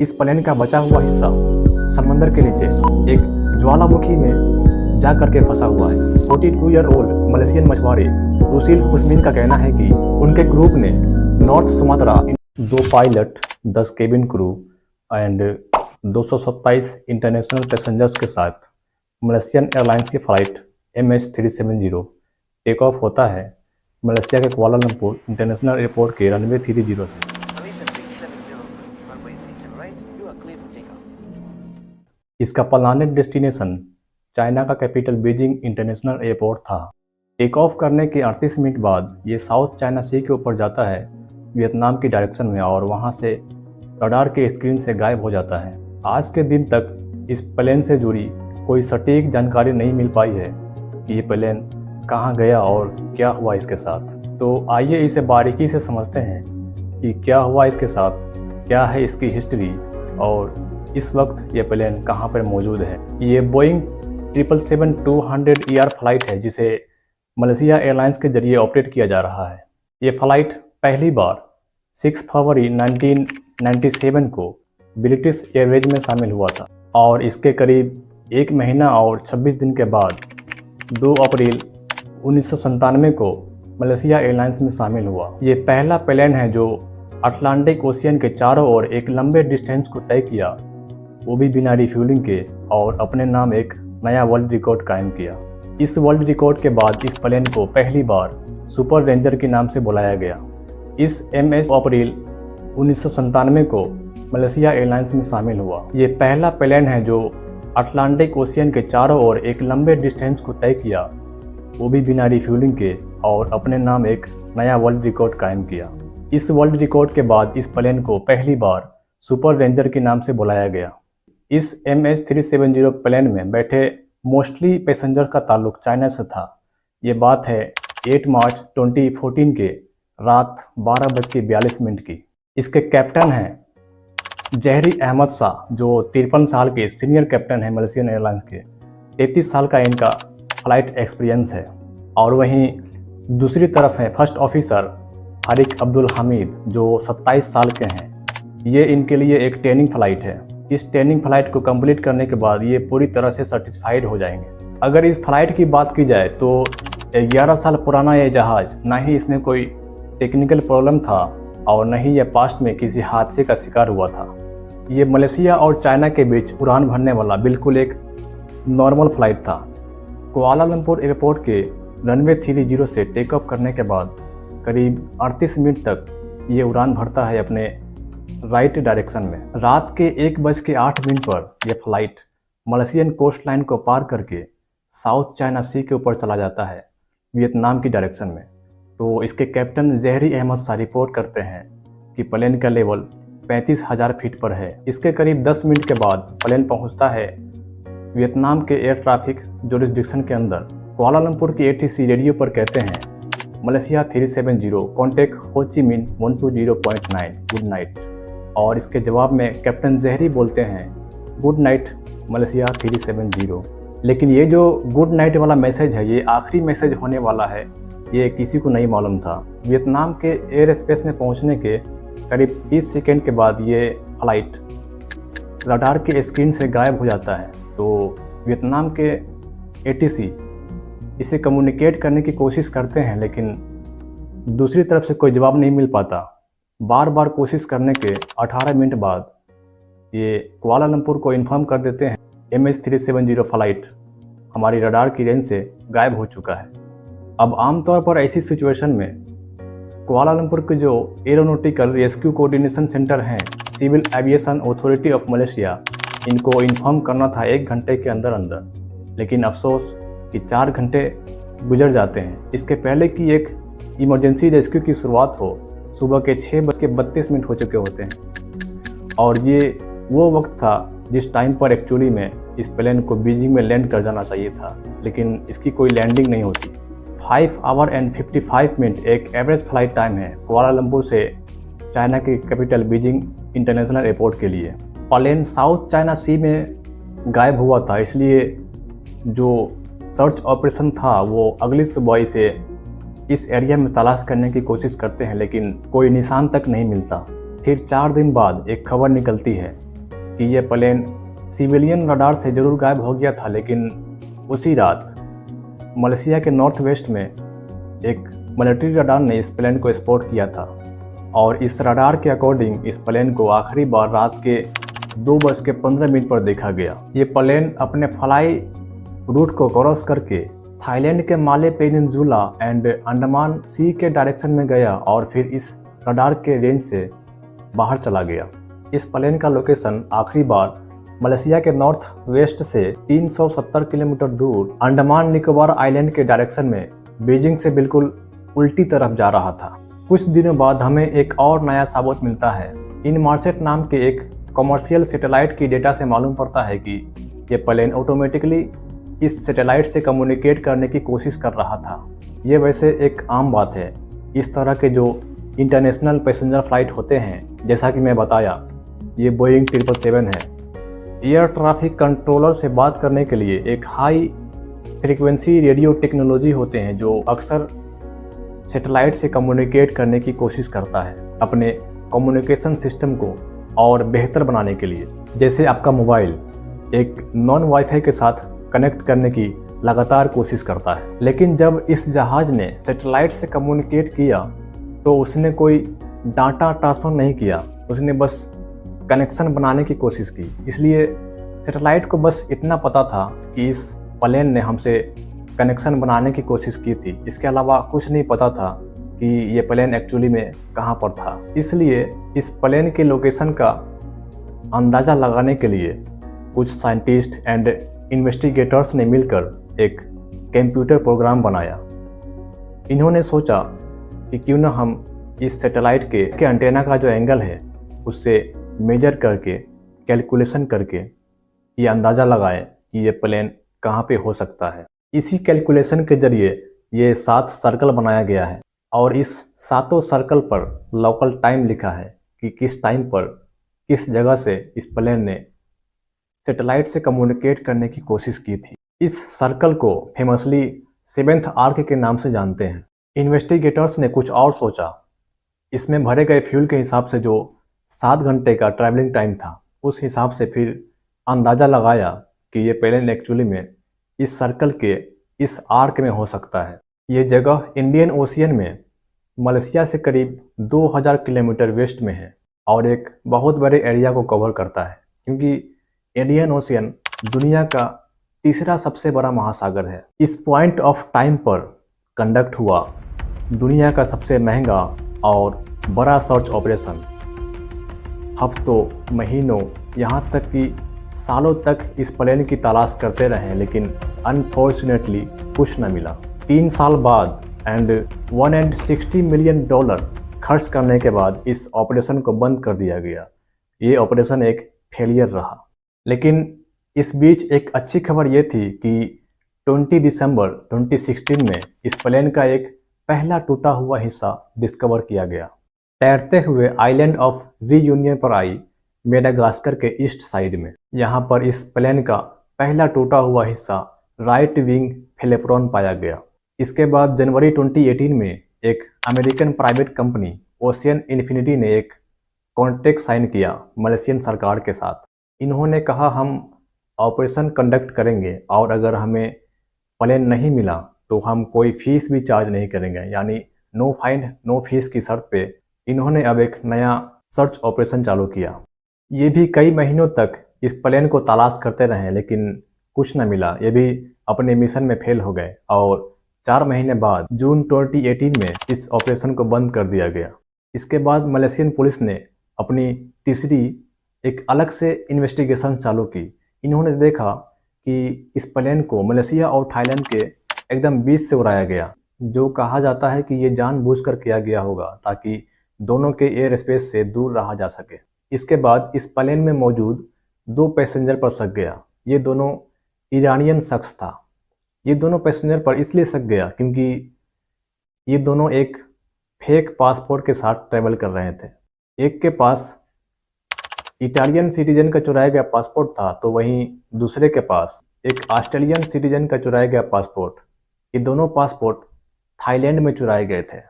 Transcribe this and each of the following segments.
इस प्लेन का बचा हुआ हिस्सा समंदर के नीचे एक ज्वालामुखी में जा करके फंसा हुआ है। 42 ईयर ओल्ड मलेशियन मछुआरे रुसिल खुसमिन का कहना है कि उनके ग्रुप ने north Sumatra 2 pilot 10 cabin crew and 227 international passengers के साथ मलेशियन एयरलाइंस की फ्लाइट MH370 टेक ऑफ होता है मलेशिया के कुआलालंपुर इंटरनेशनल एयरपोर्ट के रनवे 30 से। इसका प्लानेट डेस्टिनेशन चाइना का कैपिटल बीजिंग इंटरनेशनल एयरपोर्ट था। टेक ऑफ करने के 38 मिनट बाद ये साउथ चाइना सी के ऊपर जाता है वियतनाम की डायरेक्शन में और वहाँ से रडार के स्क्रीन से गायब हो जाता है। आज के दिन तक इस प्लेन से जुड़ी कोई सटीक जानकारी नहीं मिल पाई है कि ये प्लेन कहाँ गया और क्या हुआ इसके साथ। तो आइए इसे बारीकी से समझते हैं कि क्या हुआ इसके साथ, क्या है इसकी हिस्ट्री और इस वक्त ये प्लेन कहाँ पर मौजूद है। ये बोइंग 777-200ER फ्लाइट है जिसे मलेशिया एयरलाइंस के जरिए ऑपरेट किया जा रहा है। ये फ्लाइट पहली बार 6 फरवरी 1997 को ब्रिटिश एयरवेज में शामिल हुआ था और इसके करीब 1 महीना और 26 दिन के बाद 2 अप्रैल 1997 को मलेशिया एयरलाइंस में शामिल हुआ। ये पहला प्लेन है जो अटलांटिक ओशियन के चारों ओर एक लंबे डिस्टेंस को तय किया, वो भी बिना रिफ्यूलिंग के, और अपने नाम एक नया वर्ल्ड रिकॉर्ड कायम किया। इस वर्ल्ड रिकॉर्ड के बाद इस प्लेन को पहली बार सुपर रेंजर के नाम से बुलाया गया। इस MS अप्रैल 1997 को मलेशिया एयरलाइंस में शामिल हुआ। ये पहला प्लेन है जो अटलांटिक ओशियन के चारों ओर एक लंबे डिस्टेंस को तय किया, वो भी बिना रिफ्यूलिंग के, और अपने नाम एक नया वर्ल्ड रिकॉर्ड कायम किया। इस वर्ल्ड रिकॉर्ड के बाद इस प्लेन को पहली बार सुपर रेंजर के नाम से बुलाया गया। इस MH370 प्लेन में बैठे मोस्टली पैसेंजर का ताल्लुक चाइना से था। ये बात है 8 मार्च 2014 के रात 12:42 की। इसके कैप्टन हैं जहरी अहमद शाह जो 53 साल के सीनियर कैप्टन हैं मलेशियन एयरलाइंस के। 33 साल का इनका फ्लाइट एक्सपीरियंस है। और वहीं दूसरी तरफ है फर्स्ट ऑफिसर फारिक अब्दुल हमीद जो 27 साल के हैं। ये इनके लिए एक ट्रेनिंग फ्लाइट है। इस ट्रेनिंग फ्लाइट को कंप्लीट करने के बाद ये पूरी तरह से सेटिस्फाइड हो जाएंगे। अगर इस फ्लाइट की बात की जाए तो 11 साल पुराना ये जहाज़, ना ही इसमें कोई टेक्निकल प्रॉब्लम था और न ही यह पास्ट में किसी हादसे का शिकार हुआ था। ये मलेशिया और चाइना के बीच उड़ान भरने वाला बिल्कुल एक नॉर्मल फ्लाइट था। कुआलालंपुर एयरपोर्ट के रनवे 30 से टेक ऑफ करने के बाद करीब 38 मिनट तक ये उड़ान भरता है अपने राइट डायरेक्शन में। रात के 1:08 पर यह फ्लाइट मलेशियन कोस्ट लाइन को पार करके साउथ चाइना सी के ऊपर चला जाता है वियतनाम की डायरेक्शन में। तो इसके कैप्टन जहरी अहमद शाह रिपोर्ट करते हैं कि प्लेन का लेवल 35,000 फीट पर है। इसके करीब 10 मिनट के बाद प्लेन पहुंचता है वियतनाम के एयर ट्रैफिक जुरिसडिक्शन के अंदर। कुआलालंपुर की ATC रेडियो पर कहते हैं मलेशिया 370 कॉन्टेक्ट हो ची मिन 120.9 गुड नाइट, और इसके जवाब में कैप्टन जहरी बोलते हैं गुड नाइट मलेशिया 370। लेकिन ये जो गुड नाइट वाला मैसेज है ये आखिरी मैसेज होने वाला है, ये किसी को नहीं मालूम था। वियतनाम के एयर स्पेस में पहुंचने के करीब 30 सेकेंड के बाद ये फ्लाइट रडार के स्क्रीन से गायब हो जाता है। तो वियतनाम के ATC इसे कम्युनिकेट करने की कोशिश करते हैं लेकिन दूसरी तरफ से कोई जवाब नहीं मिल पाता। बार बार कोशिश करने के 18 मिनट बाद ये कुआलालंपुर को इन्फॉर्म कर देते हैं MH370 फ्लाइट हमारी रडार की रेंज से गायब हो चुका है। अब आमतौर पर ऐसी सिचुएशन में कुआलालंपुर के जो एरोनॉटिकल रेस्क्यू कोऑर्डिनेशन सेंटर हैं, civil aviation authority of Malaysia, इनको इन्फॉर्म करना था 1 घंटे के अंदर अंदर, लेकिन अफसोस कि 4 घंटे गुजर जाते हैं। इसके पहले कि एक इमरजेंसी रेस्क्यू की शुरुआत हो, सुबह के 6:32 हो चुके होते हैं। और ये वो वक्त था जिस टाइम पर एक्चुअली में इस प्लेन को बीजिंग में लैंड कर जाना चाहिए था, लेकिन इसकी कोई लैंडिंग नहीं होती। 5 आवर एंड 55 मिनट एक एवरेज फ्लाइट टाइम है कुआलालंपुर से चाइना के कैपिटल बीजिंग इंटरनेशनल एयरपोर्ट के लिए। प्लेन साउथ चाइना सी में गायब हुआ था, इसलिए जो सर्च ऑपरेशन था वो अगली सुबह से इस एरिया में तलाश करने की कोशिश करते हैं, लेकिन कोई निशान तक नहीं मिलता। फिर 4 दिन बाद एक खबर निकलती है कि यह प्लेन सिविलियन रडार से जरूर गायब हो गया था, लेकिन उसी रात मलेशिया के नॉर्थ वेस्ट में एक मिलिट्री रडार ने इस प्लेन को स्पॉट किया था और इस रडार के अकॉर्डिंग इस प्लेन को आखिरी बार रात के 2:15 पर देखा गया। ये प्लेन अपने फ्लाई रूट को क्रॉस करके थाईलैंड के माले पेनिनसुला एंड अंडमान सी के डायरेक्शन में गया और फिर इस रडार के रेंज से बाहर चला गया। इस प्लेन का लोकेशन आखिरी बार मलेशिया के नॉर्थ वेस्ट से 370 किलोमीटर दूर अंडमान निकोबार आइलैंड के डायरेक्शन में बीजिंग से बिल्कुल उल्टी तरफ जा रहा था। कुछ दिनों बाद हमें एक और नया सबूत मिलता है। इनमार्सेट नाम के एक कमर्शियल सैटेलाइट की डेटा से मालूम पड़ता है कि ये प्लेन ऑटोमेटिकली इस सैटेलाइट से कम्युनिकेट करने की कोशिश कर रहा था। ये वैसे एक आम बात है। इस तरह के जो इंटरनेशनल पैसेंजर फ्लाइट होते हैं, जैसा कि मैं बताया, ये बोइंग 777 है। एयर ट्रैफिक कंट्रोलर से बात करने के लिए एक हाई फ्रीक्वेंसी रेडियो टेक्नोलॉजी होते हैं जो अक्सर सैटेलाइट से कम्युनिकेट करने की कोशिश करता है अपने कम्युनिकेशन सिस्टम को और बेहतर बनाने के लिए। जैसे आपका मोबाइल एक नॉन वाईफाई के साथ कनेक्ट करने की लगातार कोशिश करता है, लेकिन जब इस जहाज ने सैटेलाइट से कम्युनिकेट किया तो उसने कोई डाटा ट्रांसफ़र नहीं किया, उसने बस कनेक्शन बनाने की कोशिश की। इसलिए सैटेलाइट को बस इतना पता था कि इस प्लेन ने हमसे कनेक्शन बनाने की कोशिश की थी, इसके अलावा कुछ नहीं पता था कि ये प्लेन एक्चुअली में कहाँ पर था। इसलिए इस प्लेन के लोकेशन का अंदाज़ा लगाने के लिए कुछ साइंटिस्ट एंड इन्वेस्टिगेटर्स ने मिलकर एक कंप्यूटर प्रोग्राम बनाया। इन्होंने सोचा कि क्यों न हम इस सैटेलाइट के एंटेना का जो एंगल है उससे मेजर करके कैलकुलेशन करके ये अंदाज़ा लगाएं कि ये प्लेन कहाँ पे हो सकता है। इसी कैलकुलेशन के जरिए ये 7 सर्कल बनाया गया है और इस 7 सर्कल पर लोकल टाइम लिखा है कि किस टाइम पर किस जगह से इस प्लेन ने सैटेलाइट से कम्युनिकेट करने की कोशिश की थी। इस सर्कल को फेमसली 7th आर्क के नाम से जानते हैं। इन्वेस्टिगेटर्स ने कुछ और सोचा। इसमें भरे गए फ्यूल के हिसाब से जो 7 घंटे का ट्रैवलिंग टाइम था, उस हिसाब से फिर अंदाज़ा लगाया कि ये प्लेन एक्चुअली में इस सर्कल के इस आर्क में हो सकता है। ये जगह इंडियन ओशियन में मलेशिया से करीब 2000 किलोमीटर वेस्ट में है और एक बहुत बड़े एरिया को कवर करता है, क्योंकि इंडियन ओशियन दुनिया का तीसरा सबसे बड़ा महासागर है। इस पॉइंट ऑफ टाइम पर कंडक्ट हुआ दुनिया का सबसे महंगा और बड़ा सर्च ऑपरेशन। हफ्तों, महीनों, यहाँ तक कि सालों तक इस प्लेन की तलाश करते रहे, लेकिन अनफॉर्चुनेटली कुछ न मिला। 3 साल बाद एंड $160 मिलियन खर्च करने के बाद इस ऑपरेशन को बंद कर दिया गया। ये ऑपरेशन एक फेलियर रहा। लेकिन इस बीच एक अच्छी खबर ये थी कि 20 दिसंबर 2016 में इस प्लेन का एक पहला टूटा हुआ हिस्सा डिस्कवर किया गया। तैरते हुए आइलैंड ऑफ रीयूनियन पर आई मेडागास्कर के ईस्ट साइड में। यहाँ पर इस प्लेन का पहला टूटा हुआ हिस्सा राइट विंग फ्लैपरॉन पाया गया। इसके बाद जनवरी 2018 में एक American private company ocean infinity ने एक कॉन्ट्रैक्ट साइन किया मलेशियन सरकार के साथ। इन्होंने कहा हम ऑपरेशन कंडक्ट करेंगे और अगर हमें प्लेन नहीं मिला तो हम कोई फीस भी चार्ज नहीं करेंगे, यानी नो फाइंड नो फीस की शर्त पे इन्होंने अब एक नया सर्च ऑपरेशन चालू किया। ये भी कई महीनों तक इस प्लेन को तलाश करते रहे, लेकिन कुछ न मिला। ये भी अपने मिशन में फेल हो गए और 4 महीने बाद जून 2018 में इस ऑपरेशन को बंद कर दिया गया। इसके बाद मलेशियन पुलिस ने अपनी तीसरी एक अलग से इन्वेस्टिगेशन चालू की। इन्होंने देखा कि इस प्लेन को मलेशिया और थाईलैंड के एकदम बीच से उड़ाया गया, जो कहा जाता है कि ये जानबूझकर किया गया होगा ताकि दोनों के एयर स्पेस से दूर रहा जा सके। इसके बाद इस प्लेन में मौजूद 2 पैसेंजर पर शक गया। ये दोनों ईरानियन शख्स था। ये दोनों पैसेंजर पर इसलिए शक गया क्योंकि ये दोनों एक फेक पासपोर्ट के साथ ट्रैवल कर रहे थे। एक के पास इटालियन सिटीजन का चुराया गया पासपोर्ट था, तो वहीं दूसरे के पास एक ऑस्ट्रेलियन सिटीजन का चुराया गया पासपोर्ट। ये दोनों पासपोर्ट थाईलैंड में चुराए गए थे।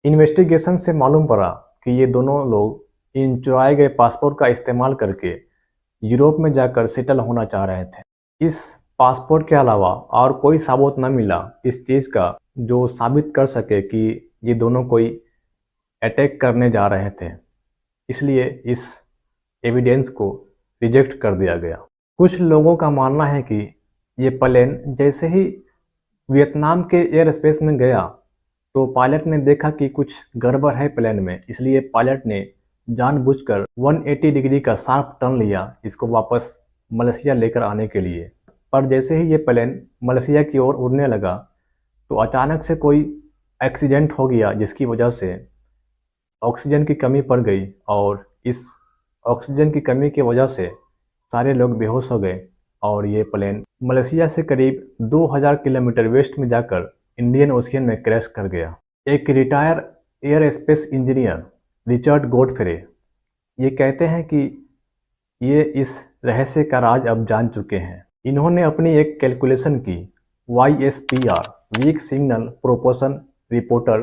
इन्वेस्टिगेशन से मालूम पड़ा कि ये दोनों लोग इन चुराए गए पासपोर्ट का इस्तेमाल करके यूरोप में जाकर सेटल होना चाह रहे थे। इस पासपोर्ट के अलावा और कोई सबूत न मिला इस चीज़ का जो साबित कर सके कि ये दोनों कोई अटैक करने जा रहे थे, इसलिए इस एविडेंस को रिजेक्ट कर दिया गया। कुछ लोगों का मानना है कि ये प्लेन जैसे ही वियतनाम के एयर स्पेस में गया तो पायलट ने देखा कि कुछ गड़बड़ है प्लेन में, इसलिए पायलट ने जानबूझकर 180 डिग्री का शार्प टर्न लिया इसको वापस मलेशिया लेकर आने के लिए। पर जैसे ही ये प्लेन मलेशिया की ओर उड़ने लगा तो अचानक से कोई एक्सीडेंट हो गया जिसकी वजह से ऑक्सीजन की कमी पड़ गई और इस ऑक्सीजन की कमी की वजह से सारे लोग बेहोश हो गए और ये प्लेन मलेशिया से करीब 2000 किलोमीटर वेस्ट में जाकर इंडियन ओशियन में क्रैश कर गया। एक retire air space engineer Richard Godfrey ये कहते हैं कि ये इस रहस्य का राज अब जान चुके हैं। इन्होंने अपनी एक कैलकुलेशन की YSPR weak signal proportion reporter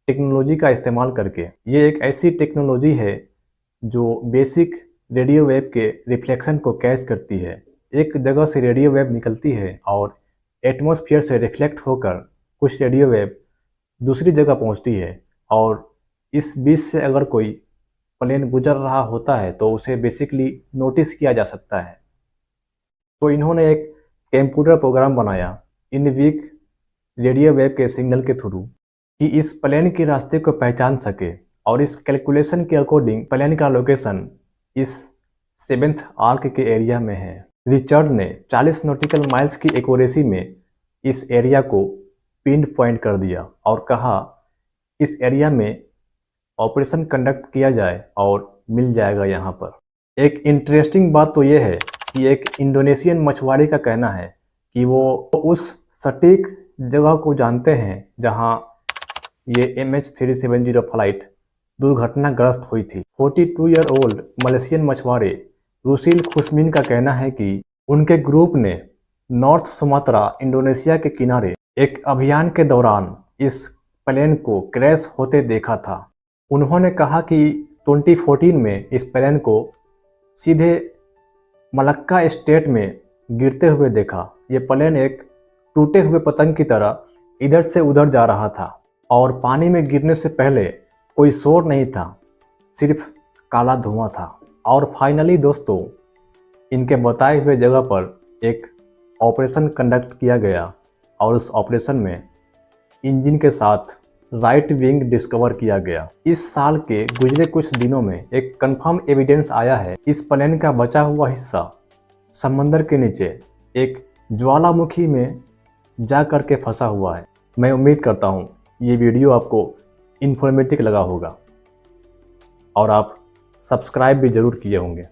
technology का इस्तेमाल करके। ये एक ऐसी टेक्नोलॉजी है जो बेसिक रेडियो वेव के रिफ्लेक्शन को कैच करती है। एक जगह से रेडियो वेव निकलती है और एटमॉस्फेयर से रिफ्लेक्ट होकर कुछ रेडियो वेव दूसरी जगह पहुंचती है और इस बीच से अगर कोई प्लेन गुजर रहा होता है तो उसे बेसिकली नोटिस किया जा सकता है। तो इन्होंने एक कंप्यूटर प्रोग्राम बनाया इन वीक रेडियो वेव के सिग्नल के थ्रू कि इस प्लेन के रास्ते को पहचान सके और इस कैलकुलेशन के अकॉर्डिंग प्लेन का लोकेशन इस 7th आर्क के एरिया में है। रिचर्ड ने 40 नॉटिकल माइल्स की एक्यूरेसी में इस एरिया को पिन पॉइंट कर दिया और कहा इस एरिया में ऑपरेशन कंडक्ट किया जाए और मिल जाएगा यहाँ पर। एक इंटरेस्टिंग बात तो यह है कि एक इंडोनेशियन मछुआरे का कहना है कि वो उस सटीक जगह को जानते हैं जहाँ ये MH370 फ्लाइट दुर्घटनाग्रस्त हुई थी। 42 ईयर ओल्ड मलेशियन मछुआरे रुसिल खुस्मिन का कहना है कि उनके ग्रुप ने नॉर्थ सुमात्रा इंडोनेशिया के किनारे एक अभियान के दौरान इस प्लेन को क्रैश होते देखा था। उन्होंने कहा कि 2014 में इस प्लेन को सीधे मलक्का स्टेट में गिरते हुए देखा। ये प्लेन एक टूटे हुए पतंग की तरह इधर से उधर जा रहा था और पानी में गिरने से पहले कोई शोर नहीं था, सिर्फ काला धुआं था। और फाइनली दोस्तों, इनके बताए हुए जगह पर एक ऑपरेशन कंडक्ट किया गया और उस ऑपरेशन में इंजन के साथ राइट विंग डिस्कवर किया गया। इस साल के गुजरे कुछ दिनों में एक कंफर्म एविडेंस आया है इस प्लेन का बचा हुआ हिस्सा समंदर के नीचे एक ज्वालामुखी में जा कर के फंसा हुआ है। मैं उम्मीद करता हूँ ये वीडियो आपको इन्फॉर्मेटिव लगा होगा और आप सब्सक्राइब भी ज़रूर किए होंगे।